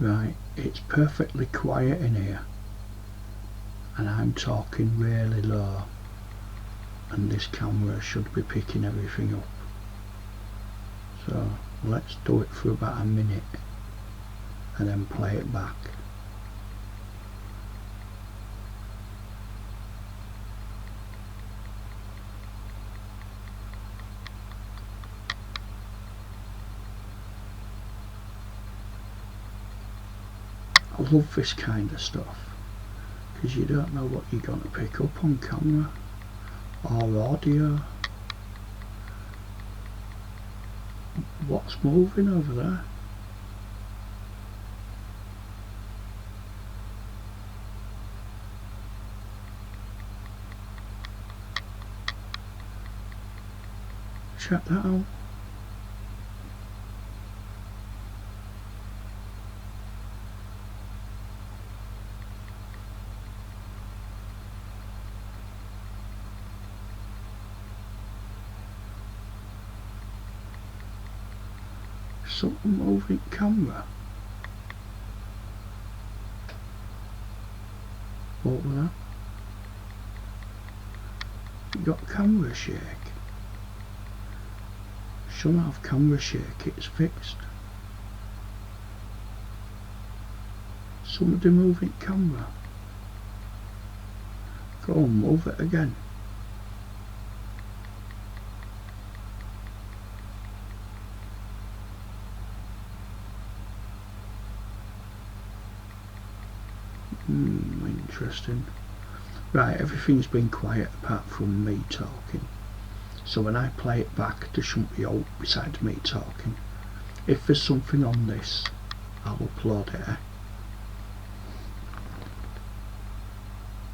Right, it's perfectly quiet in here and I'm talking really low, and this camera should be picking everything up. So let's do it for about a minute and then play it back. I love this kind of stuff because you don't know what you're going to pick up on camera or audio. What's moving over there? Check that out. Something moving camera. What was that? You got camera shake. Shouldn't have camera shake, it's fixed. Somebody moving camera. Go on, move it again. Interesting. Right, everything's been quiet apart from me talking. So when I play it back, there shouldn't be out besides me talking. If there's something on this, I'll upload it.